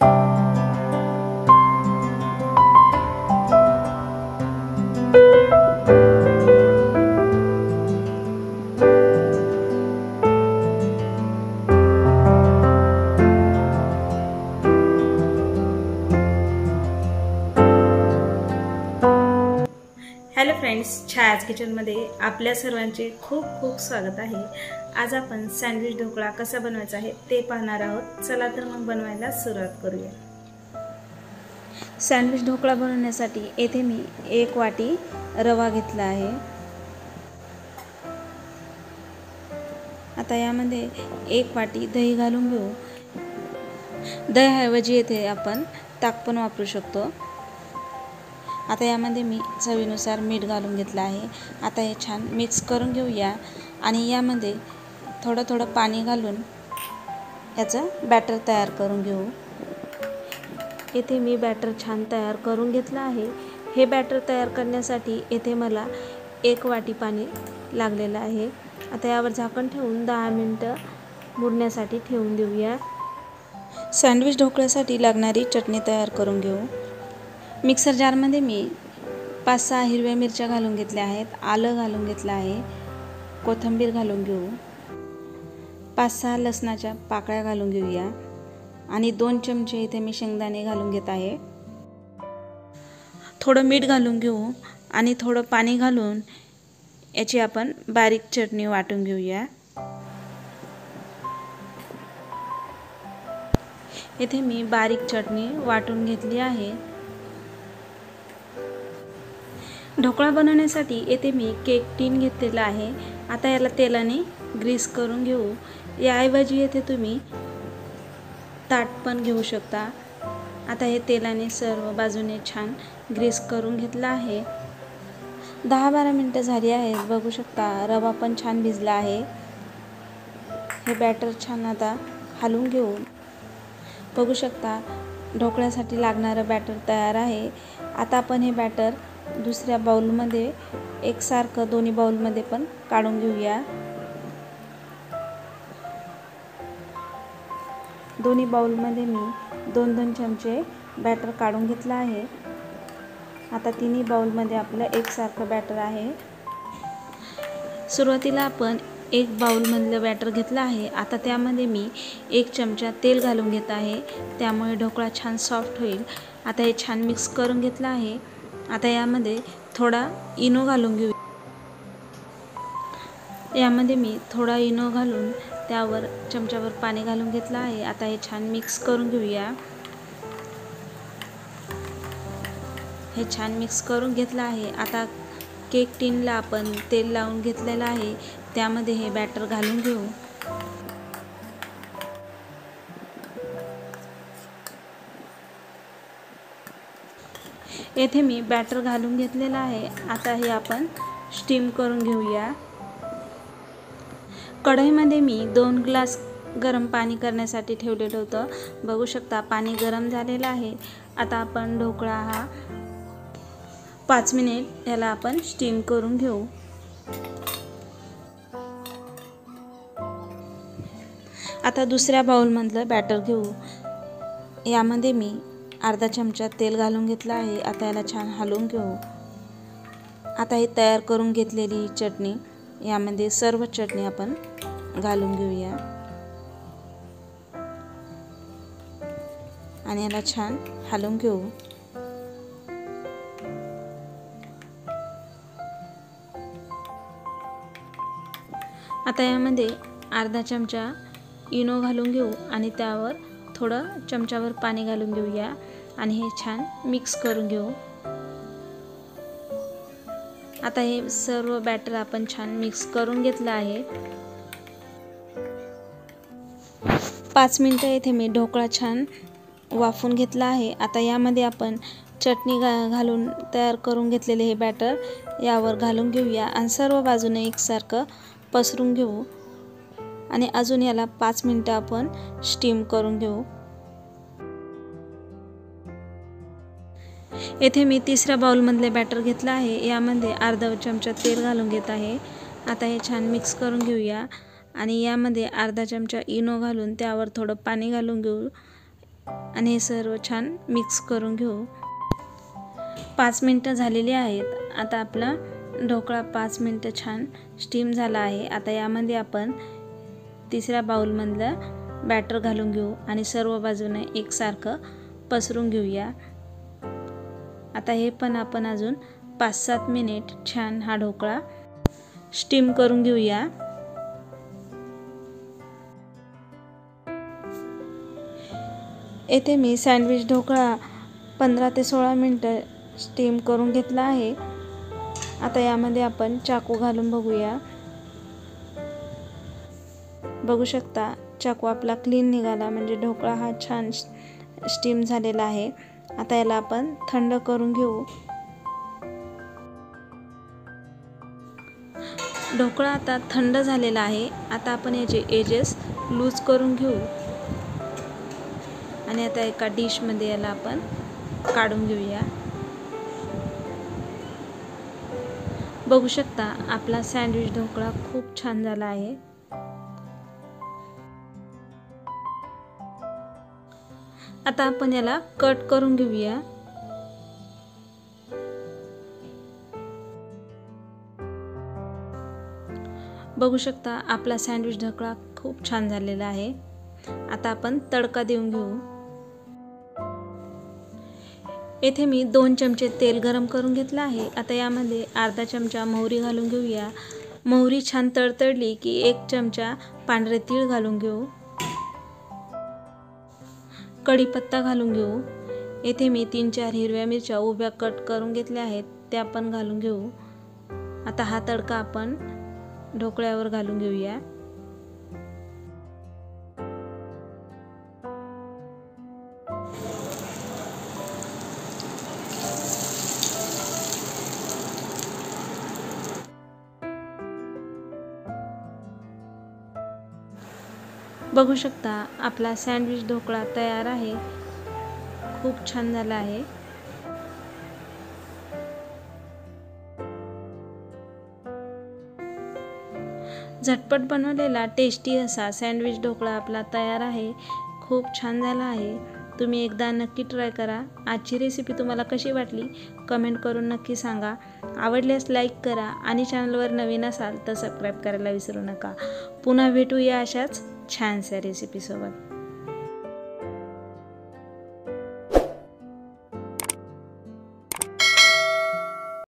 Hello friends, छायाज किचनमध्ये आपल्या सर्वांचे खूप खूप स्वागत आहे। आज आपण सँडविच ढोकळा कसा बनवायचा आहे ते पाहणार आहोत। चला तर मग बनवायला सुरुवात करूया। सँडविच ढोकळा बनवण्यासाठी येथे मी 1 वाटी रवा घेतला आहे। आता यामध्ये 1 वाटी दही घालून घेऊ। दह्याऐवजी येथे आपण ताक पण वापरू शकतो। आता यामध्ये मी चवीनुसार मीठ घालून घेतलं आहे। आता हे छान मिक्स करून घेऊया आणि यामध्ये थोडं पाणी घालून याचं बॅटर तयार करून घेऊ। येथे मी बॅटर छान तयार करून घेतलं आहे। हे बॅटर तयार करण्यासाठी येथे मला 1 वाटी पाणी लागलेलं आहे। आता यावर झाकण ठेवून 10 मिनिटं मुरण्यासाठी ठेवून देऊया। सँडविच ढोकळ्यासाठी लागणारी चटणी तयार करून घेऊ। मिक्सर जारमध्ये मी 5-6 हिरव्या मिरच्या घालून घेतल्या आहेत, आलं घालून घेतलं आहे, कोथिंबीर घालून घेऊ, 5-6 लसणाच्या पाकळ्या घालून घेऊया आणि 2 चमचे इथे मी शेंगदाणे घालून घेत आहे। थोडं मीठ घालून घेऊ आणि थोडं पाणी घालून याची आपण बारीक चटणी वाटून घेऊया। इथे मी बारीक चटणी वाटून घेतली आहे। ढोकळा बनवण्यासाठी येथे मी केक टीन घेतलेला आहे। आता याला तेलाने ग्रीस करून घेऊ। याऐवजी येथे तुम्ही ताट पण घेऊ शकता। आता हे तेलाने सर्व बाजूने छान ग्रीस करून घेतला आहे। 10-12 मिनिटं झाली आहेत, बघू शकता रवा पण छान भिजला आहे। हे बॅटर छान आता हलवून घेऊ। बघू शकता ढोकळ्यासाठी लागणारं बॅटर तयार आहे। आता आपण हे बॅटर दुसऱ्या बाउलमध्ये एकसारखं दोन्ही बाउलमध्ये पण काढून घेऊया। दोन्ही बाउलमध्ये मी 2-2 चमचे बॅटर काढून घेतलं आहे। आता तिन्ही बाउलमध्ये आपलं एकसारखं बॅटर आहे। सुरुवातीला आपण 1 बाउलमधलं बॅटर घेतलं आहे। आता त्यामध्ये मी 1 चमचा तेल घालून घेत आहे, त्यामुळे ढोकळा छान सॉफ्ट होईल। आता हे छान मिक्स करून घेतलं आहे। आता यामध्ये थोडा इनो घालून घेऊ। यामध्ये मी थोडा इनो घालून त्यावर चमच्यावर पाणी घालून घेतलं आहे। आता हे छान मिक्स करून घेऊया। हे छान मिक्स करून घेतलं आहे। आता केक टीनला आपण तेल लावून घेतलेलं आहे, त्यामध्ये हे बॅटर घालून घेऊ। येथे मी बॅटर घालून घेतलेलं आहे। आता हे आपण स्टीम करून घेऊया। कढईमध्ये मी 2 ग्लास गरम पाणी करण्यासाठी ठेवलेलं होतं। बघू शकता पाणी गरम झालेलं आहे। आता आपण ढोकळा हा 5 मिनिट याला आपण स्टीम करून घेऊ। आता दुसऱ्या बाउलमधलं बॅटर घेऊ। यामध्ये मी अर्धा चमचा तेल घालून घेतलं आहे। आता याला छान हलवून घेऊ। आता ही तयार करून घेतलेली चटणी यामध्ये सर्व चटणी आपण घालून घेऊया आणि याला छान हलवून घेऊ। आता यामध्ये अर्धा चमचा इनो घालून घेऊ आणि त्यावर थोडं चमच्यावर पाणी घालून घेऊया आणि हे छान मिक्स करून घेऊ। आता हे सर्व बॅटर आपण छान मिक्स करून घेतलं आहे। 5 मिनिटं येथे मी ढोकळा छान वाफून घेतला आहे। आता यामध्ये आपण चटणी घालून तयार करून घेतलेले हे बॅटर यावर घालून घेऊया आणि सर्व बाजूने एकसारखं पसरून घेऊ आणि अजून याला 5 मिनिटं आपण स्टीम करून घेऊ। येथे मी तिसऱ्या बाउलमधले बॅटर घेतलं आहे। यामध्ये अर्धा चमचा तेल घालून घेत आहे। आता हे छान मिक्स करून घेऊया आणि यामध्ये अर्धा चमचा इनो घालून त्यावर थोडं पाणी घालून घेऊ। आणि हे सर्व छान मिक्स करून घेऊ। 5 मिनटं झालेली आहेत। आता आपला ढोकळा 5 मिनटं छान स्टीम झाला आहे। आता यामध्ये आपण तिसऱ्या बाउलमधलं बॅटर घालून घेऊ आणि सर्व बाजूने एकसारखं पसरून घेऊया। आता हे पण आपण अजून 5-7 मिनिट छान हा ढोकळा स्टीम करून घेऊया। येथे मी सँडविच ढोकळा 15 ते 16 मिनिटं स्टीम करून घेतला आहे। आता यामध्ये आपण चाकू घालून बघूया। बघू शकता चाकू आपला क्लीन निघाला, म्हणजे ढोकळा हा छान स्टीम झालेला आहे। आता याला आपण थंड करून घेऊ। ढोकळा आता थंड झालेला आहे। आता आपण याचे एजेस लूज करून घेऊ आणि आता एका डिशमध्ये याला आपण काढून घेऊया। बघू शकता आपला सँडविच ढोकळा खूप छान झाला आहे। आता आपण याला कट करून घेऊया। बघू शकता आपला सँडविच ढोकळा खूप छान झालेला आहे। आता आपण तडका देऊन घेऊ। येथे मी 2 चमचे तेल गरम करून घेतलं आहे। आता यामध्ये अर्धा चमचा मोहरी घालून घेऊया। मोहरी छान तडतडली की 1 चमचा पांढरे तीळ घालून घेऊ। कढीपत्ता घालून घेऊ। येथे मी 3-4 हिरव्या मिरच्या उभ्या कट करून घेतल्या आहेत, त्या पण घालून घेऊ। आता हा तडका आपण ढोकळ्यावर घालून घेऊया। बघू शकता आपला सँडविच ढोकळा तयार आहे। खूप छान झाला आहे। झटपट बनवलेला टेस्टी असा सँडविच ढोकळा आपला तयार आहे। खूप छान झाला आहे। तुम्ही एकदा नक्की ट्राय करा। आजची रेसिपी तुम्हाला कशी वाटली कमेंट करून नक्की सांगा। आवडल्यास लाईक करा आणि चॅनलवर नवीन असाल तर सबस्क्राईब करायला विसरू नका। पुन्हा भेटूया अशाच छानशा रेसिपीसोबत।